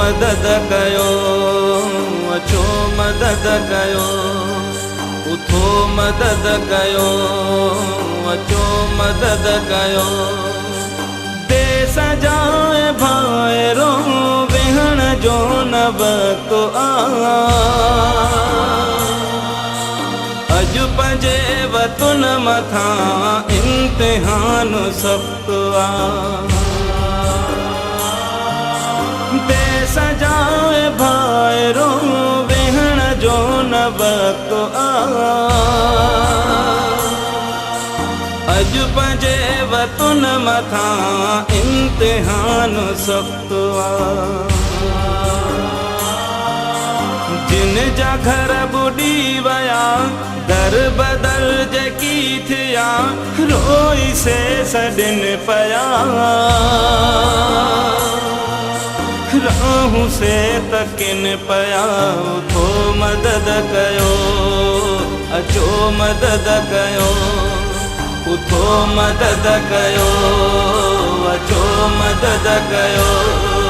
मदद कयो, अचो मदद कयो, उथो मदद कयो, अचो मदद कयो। देश जा भाइरो वेहण जो न वक़्तु आ, अॼु पंहिंजे वतन मथां इम्तिहान सख़्त आ। देश जा भाइरो वेहण जो न वक़्तु आ, अॼु पंहिंजे वतन मथां इम्तिहान सख़्त आ। जिन जा घर बुॾी विया, दर बदल जेकी थिया, रोई से सॾिन पिया, राहूं से तकिन पिया। उथो मदद कयो, अचो मदद कयो, उथो मदद कयो, अचो मदद कयो।